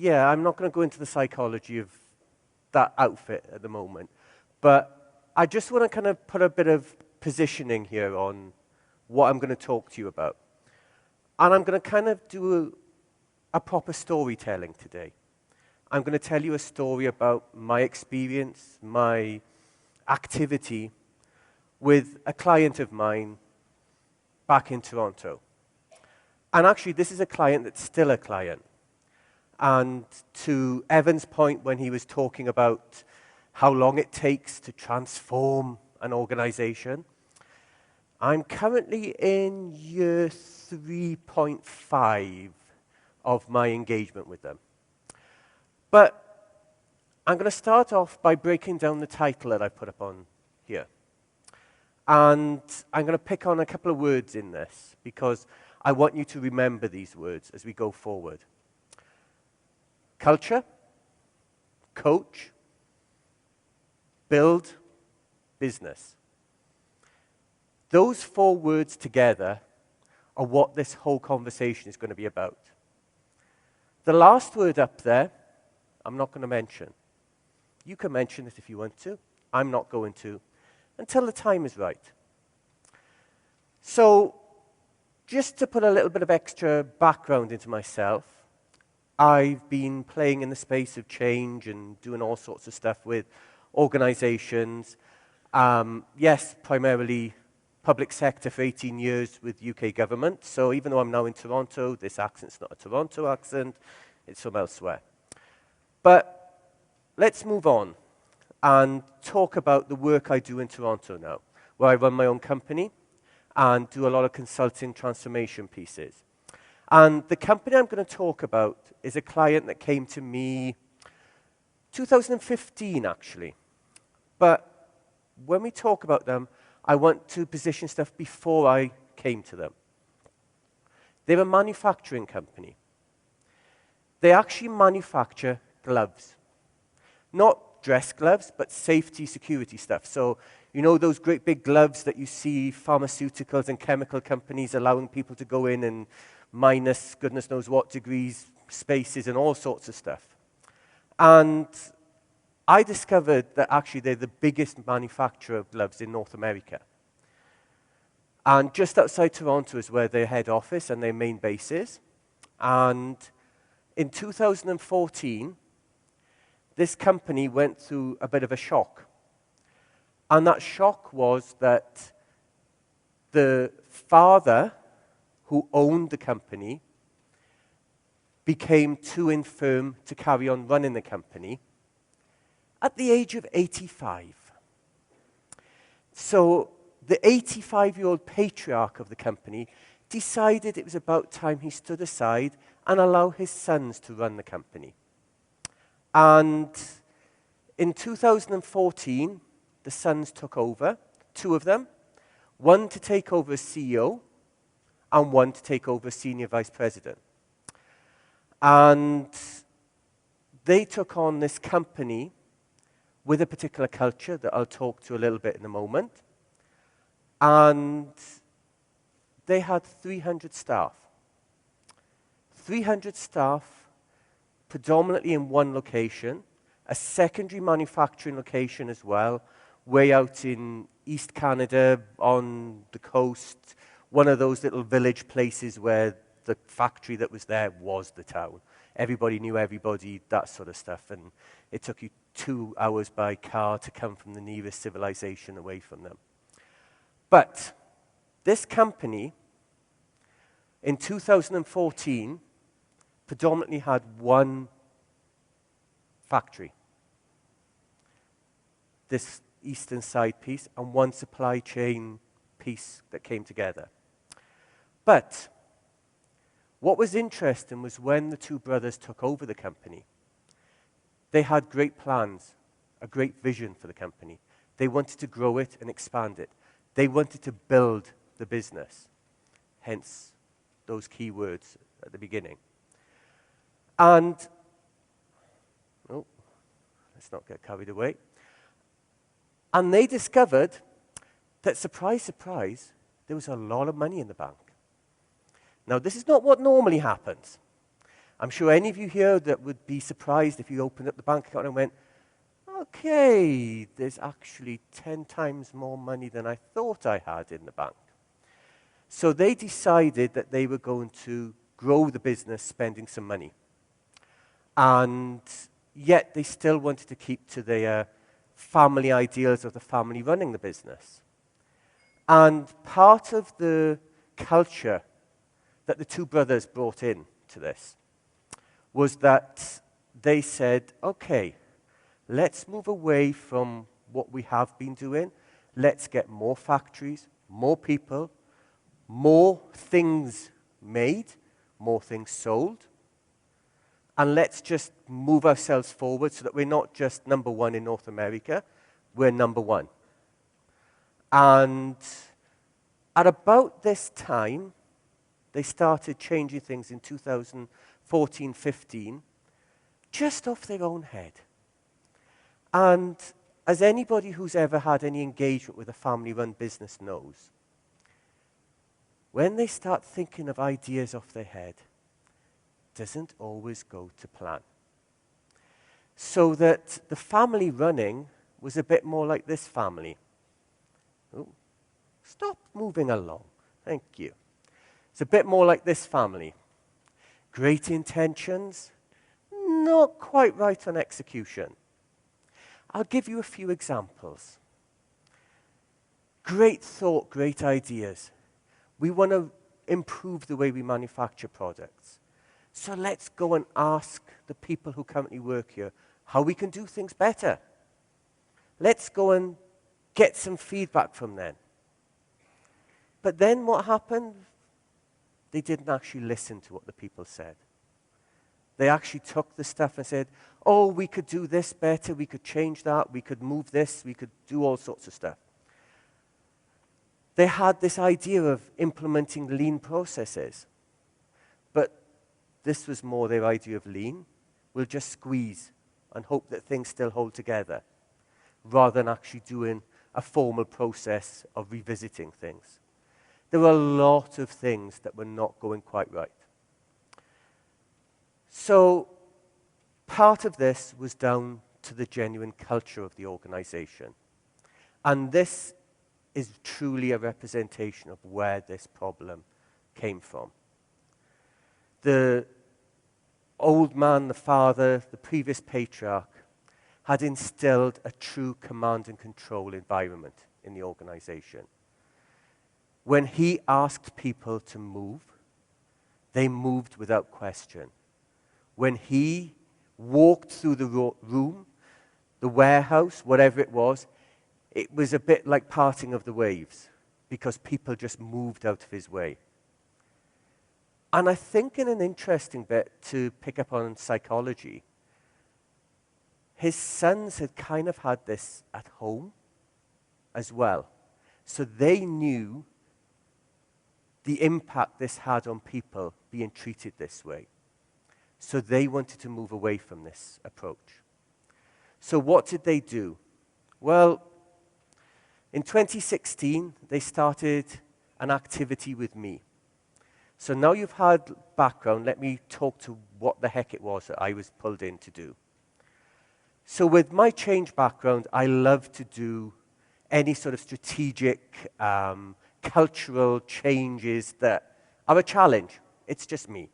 yeah, I'm not going to go into the psychology of that outfit at the moment, but I just want to kind of put a bit of positioning here on what I'm going to talk to you about. And I'm going to kind of do a proper storytelling today. I'm going to tell you a story about my experience, my activity with a client of mine back in Toronto. And actually, this is a client that's still a client. And to Evan's point when he was talking about how long it takes to transform an organization, I'm currently in year 3.5 of my engagement with them. But I'm going to start off by breaking down the title that I put up on here. And I'm going to pick on a couple of words in this because I want you to remember these words as we go forward. Culture, coach, build, business. Those four words together are what this whole conversation is going to be about. The last word up there, I'm not going to mention. You can mention it if you want to. I'm not going to, until the time is right. So, just to put a little bit of extra background into myself, I've been playing in the space of change and doing all sorts of stuff with organizations. Yes, primarily public sector for 18 years with UK government. So even though I'm now in Toronto, this accent's not a Toronto accent, it's from elsewhere. But let's move on and talk about the work I do in Toronto now, where I run my own company and do a lot of consulting transformation pieces. And the company I'm going to talk about is a client that came to me 2015, actually. But when we talk about them, I want to position stuff before I came to them. They're a manufacturing company. They actually manufacture gloves. Not dress gloves, but safety, security stuff. So, you know those great big gloves that you see pharmaceuticals and chemical companies allowing people to go in and minus goodness knows what degrees, spaces, and all sorts of stuff. And I discovered that actually they're the biggest manufacturer of gloves in North America. And just outside Toronto is where their head office and their main base is. And in 2014, this company went through a bit of a shock. And that shock was that the father who owned the company became too infirm to carry on running the company at the age of 85. So the 85-year-old patriarch of the company decided it was about time he stood aside and allowed his sons to run the company. And in 2014, the sons took over, two of them, one to take over as CEO and one to take over as senior vice president. And they took on this company with a particular culture that I'll talk to a little bit in a moment. And they had 300 staff. 300 staff, predominantly in one location, a secondary manufacturing location as well, way out in East Canada on the coast, one of those little village places where the factory that was there was the town. Everybody knew everybody, that sort of stuff. And it took you 2 hours by car to come from the nearest civilization away from them. But this company, in 2014, predominantly had one factory, this eastern side piece, and one supply chain piece that came together. But what was interesting was when the two brothers took over the company, they had great plans, a great vision for the company. They wanted to grow it and expand it. They wanted to build the business, hence those key words at the beginning. And, oh, let's not get carried away. And they discovered that, surprise, surprise, there was a lot of money in the bank. Now, this is not what normally happens. I'm sure any of you here that would be surprised if you opened up the bank account and went, okay, there's actually 10 times more money than I thought I had in the bank. So they decided that they were going to grow the business spending some money. And yet they still wanted to keep to their family ideals of the family running the business. And part of the culture that the two brothers brought in to this was that they said, okay, let's move away from what we have been doing. Let's get more factories, more people, more things made, more things sold. And let's just move ourselves forward so that we're not just number one in North America, we're number one. And at about this time, they started changing things in 2014, 15, just off their own head. And as anybody who's ever had any engagement with a family-run business knows, when they start thinking of ideas off their head, doesn't always go to plan. So that the family running was a bit more like this family. Oh, stop moving along. Thank you. It's a bit more like this family. Great intentions, not quite right on execution. I'll give you a few examples. Great thought, great ideas. We want to improve the way we manufacture products. So let's go and ask the people who currently work here how we can do things better. Let's go and get some feedback from them. But then what happened? They didn't actually listen to what the people said. They actually took the stuff and said, oh, we could do this better, we could change that, we could move this, we could do all sorts of stuff. They had this idea of implementing lean processes. But this was more their idea of lean. We'll just squeeze and hope that things still hold together, rather than actually doing a formal process of revisiting things. There were a lot of things that were not going quite right. So part of this was down to the genuine culture of the organization. And this is truly a representation of where this problem came from. The old man, the father, the previous patriarch, had instilled a true command and control environment in the organization. When he asked people to move, they moved without question. When he walked through the room, the warehouse, whatever it was a bit like parting of the waves, because people just moved out of his way. And I think in an interesting bit to pick up on psychology, his sons had kind of had this at home as well. So they knew the impact this had on people being treated this way. So they wanted to move away from this approach. So what did they do? Well, in 2016, they started an activity with me. So now you've had background, let me talk to what the heck it was that I was pulled in to do. So with my change background, I love to do any sort of strategic, cultural changes that are a challenge. It's just me.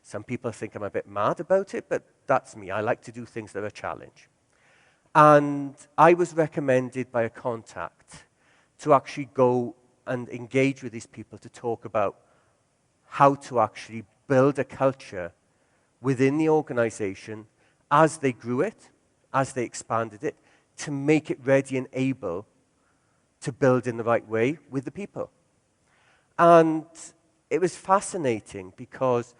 Some people think I'm a bit mad about it, but that's me. I like to do things that are a challenge. And I was recommended by a contact to actually go and engage with these people to talk about how to actually build a culture within the organization as they grew it, as they expanded it, to make it ready and able to build in the right way with the people. And it was fascinating because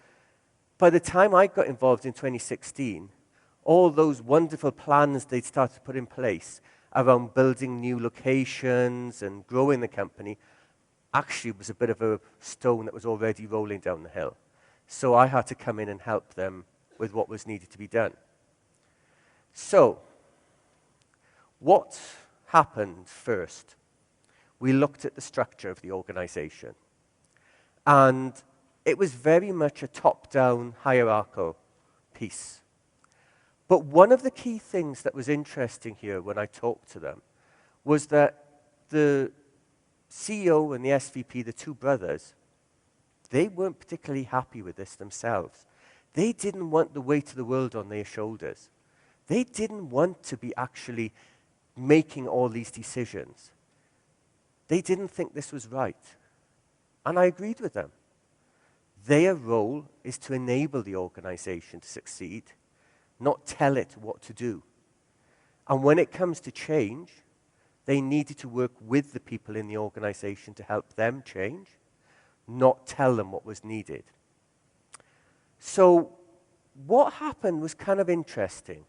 by the time I got involved in 2016, all those wonderful plans they'd started to put in place around building new locations and growing the company actually was a bit of a stone that was already rolling down the hill. So I had to come in and help them with what was needed to be done. So, what happened first? We looked at the structure of the organization. And it was very much a top-down hierarchical piece. But one of the key things that was interesting here when I talked to them was that the CEO and the SVP, the two brothers, they weren't particularly happy with this themselves. They didn't want the weight of the world on their shoulders. They didn't want to be actually making all these decisions. They didn't think this was right. And I agreed with them. Their role is to enable the organization to succeed, not tell it what to do. And when it comes to change, they needed to work with the people in the organization to help them change, not tell them what was needed. So what happened was kind of interesting.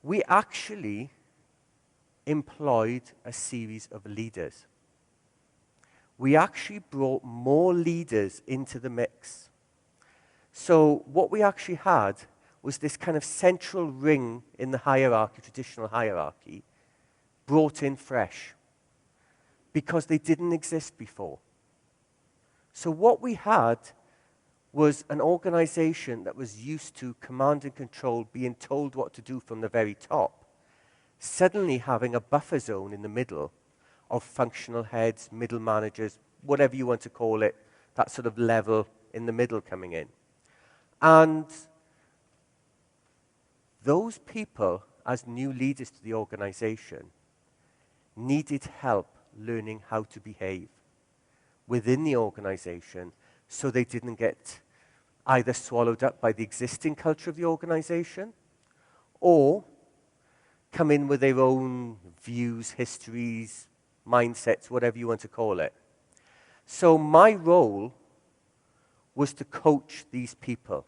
We actually employed a series of leaders. We actually brought more leaders into the mix. So what we actually had was this kind of central ring in the hierarchy, traditional hierarchy, brought in fresh because they didn't exist before. So what we had was an organization that was used to command and control, being told what to do from the very top, suddenly having a buffer zone in the middle of functional heads, middle managers, whatever you want to call it, that sort of level in the middle coming in. And those people, as new leaders to the organization, needed help learning how to behave within the organization so they didn't get either swallowed up by the existing culture of the organization or come in with their own views, histories, mindsets, whatever you want to call it. So my role was to coach these people.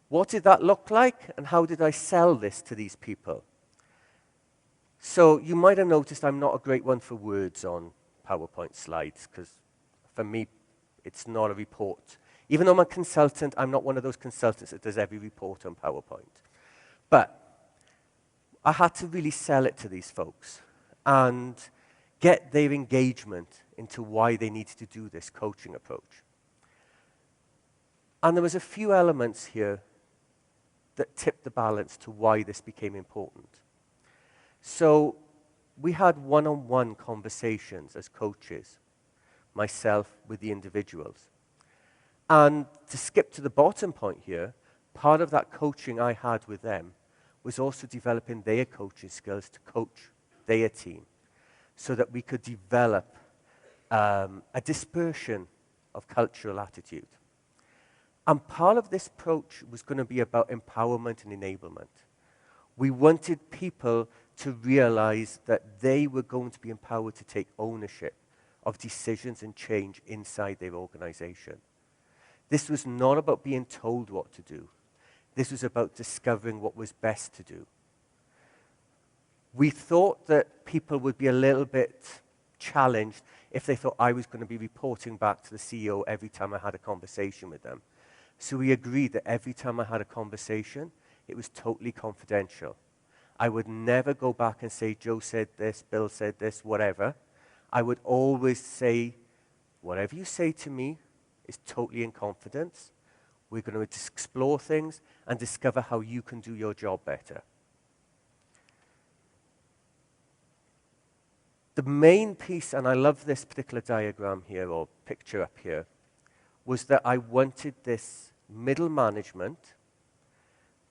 What did that look like, and how did I sell this to these people? So you might have noticed I'm not a great one for words on PowerPoint slides, because for me, it's not a report. Even though I'm a consultant, I'm not one of those consultants that does every report on PowerPoint. But I had to really sell it to these folks and get their engagement into why they needed to do this coaching approach. And there was a few elements here that tipped the balance to why this became important. So we had one-on-one conversations as coaches, myself with the individuals. And to skip to the bottom point here, part of that coaching I had with them was also developing their coaching skills to coach their team so that we could develop a dispersion of cultural attitude. And part of this approach was going to be about empowerment and enablement. We wanted people to realize that they were going to be empowered to take ownership of decisions and change inside their organization. This was not about being told what to do. This was about discovering what was best to do. We thought that people would be a little bit challenged if they thought I was going to be reporting back to the CEO every time I had a conversation with them. So we agreed that every time I had a conversation, it was totally confidential. I would never go back and say, Joe said this, Bill said this, whatever. I would always say, whatever you say to me is totally in confidence. We're going to explore things and discover how you can do your job better. The main piece, and I love this particular diagram here, or picture up here, was that I wanted this middle management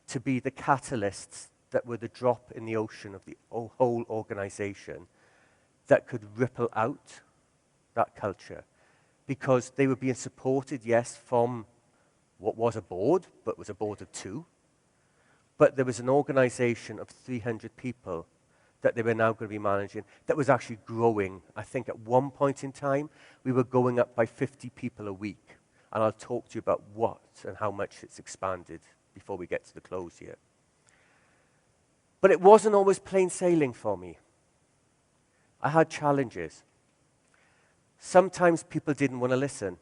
to be the catalysts that were the drop in the ocean of the whole organization that could ripple out that culture. Because they were being supported, yes, from what was a board, but was a board of 2. But there was an organization of 300 people that they were now going to be managing that was actually growing. I think at one point in time, we were going up by 50 people a week. And I'll talk to you about what and how much it's expanded before we get to the close here. But it wasn't always plain sailing for me. I had challenges. Sometimes people didn't want to listen.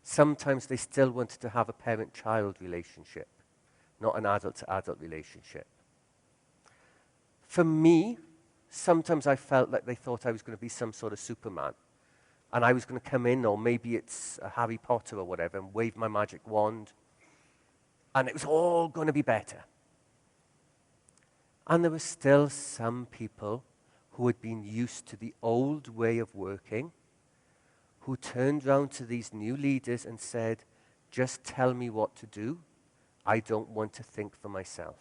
Sometimes they still wanted to have a parent-child relationship, not an adult-to-adult relationship. For me, sometimes I felt like they thought I was going to be some sort of Superman. and I was going to come in, or maybe it's Harry Potter or whatever, and wave my magic wand, and it was all going to be better. And there were still some people who had been used to the old way of working, who turned round to these new leaders and said, just tell me what to do. I don't want to think for myself.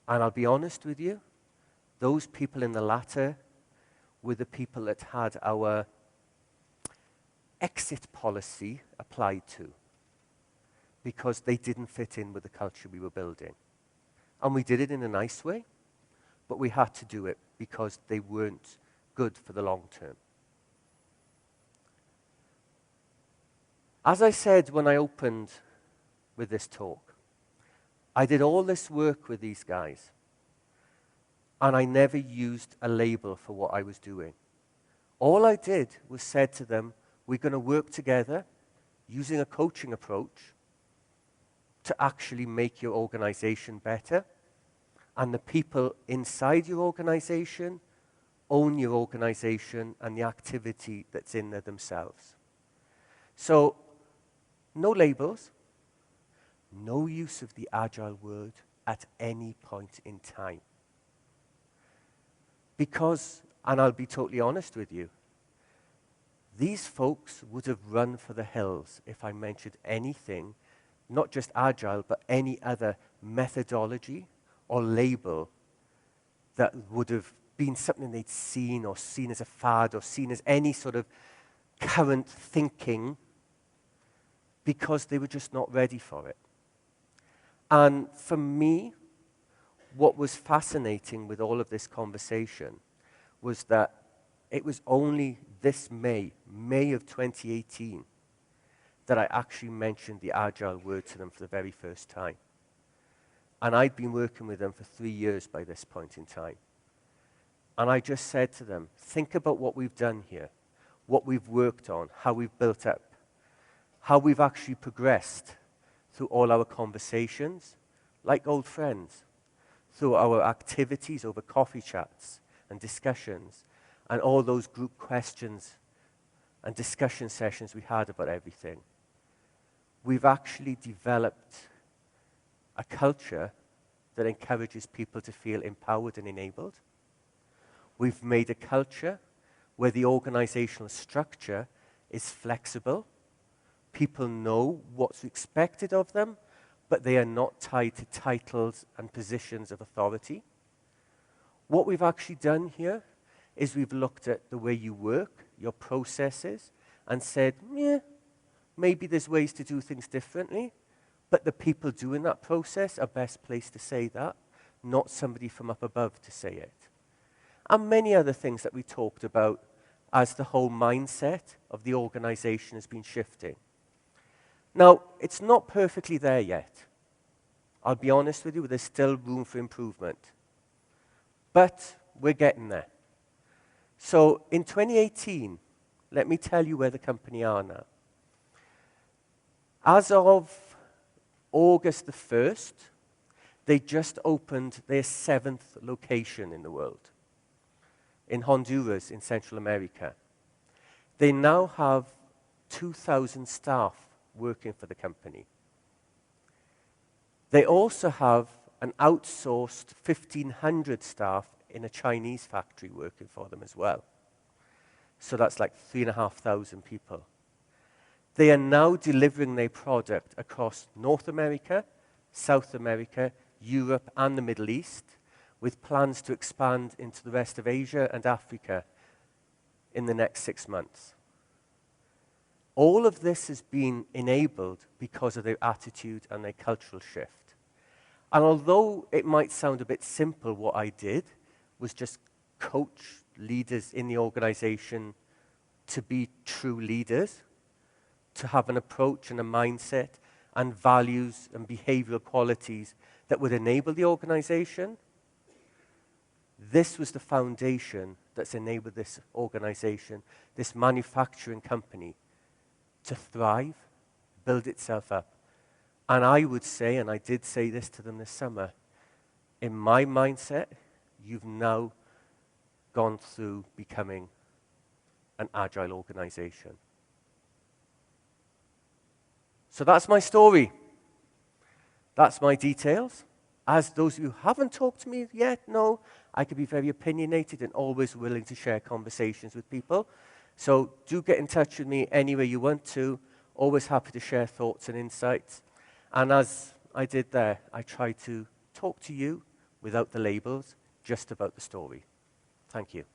And I'll be honest with you, those people in the latter were the people that had our exit policy applied to, because they didn't fit in with the culture we were building. And we did it in a nice way, but we had to do it because they weren't good for the long term. As I said when I opened with this talk, I did all this work with these guys, and I never used a label for what I was doing. All I did was said to them, we're going to work together using a coaching approach to actually make your organization better, and the people inside your organization own your organization and the activity that's in there themselves. So, no labels, no use of the agile word at any point in time. Because, and I'll be totally honest with you, these folks would have run for the hills if I mentioned anything, not just agile, but any other methodology or label that would have been something they'd seen, or seen as a fad, or seen as any sort of current thinking, because they were just not ready for it. And for me, what was fascinating with all of this conversation was that it was only this May of 2018, that I actually mentioned the agile word to them for the very first time. And I'd been working with them for 3 years by this point in time. And I just said to them, think about what we've done here, what we've worked on, how we've built up, how we've actually progressed through all our conversations, like old friends, through our activities over coffee chats and discussions, and all those group questions and discussion sessions we had about everything. We've actually developed a culture that encourages people to feel empowered and enabled. We've made a culture where the organizational structure is flexible. People know what's expected of them, but they are not tied to titles and positions of authority. What we've actually done here is we've looked at the way you work, your processes, and said, yeah, maybe there's ways to do things differently, but the people doing that process are best placed to say that, not somebody from up above to say it. And many other things that we talked about as the whole mindset of the organization has been shifting. Now, it's not perfectly there yet. I'll be honest with you, there's still room for improvement. But we're getting there. So in 2018, let me tell you where the company are now. As of August the 1st, they just opened their 7th location in the world, in Honduras, in Central America. They now have 2,000 staff working for the company. They also have an outsourced 1,500 staff in a Chinese factory working for them as well. So that's like 3,500 people. They are now delivering their product across North America, South America, Europe, and the Middle East, with plans to expand into the rest of Asia and Africa in the next 6 months. All of this has been enabled because of their attitude and their cultural shift. And although it might sound a bit simple, what I did was just coach leaders in the organization to be true leaders, to have an approach and a mindset and values and behavioral qualities that would enable the organization. This was the foundation that's enabled this organization, this manufacturing company, to thrive, build itself up. And I would say, and I did say this to them this summer, in my mindset, you've now gone through becoming an agile organization. So that's my story. That's my details. As those of you who haven't talked to me yet know, I can be very opinionated and always willing to share conversations with people. So do get in touch with me any way you want to. Always happy to share thoughts and insights. And as I did there, I try to talk to you without the labels, just about the story. Thank you.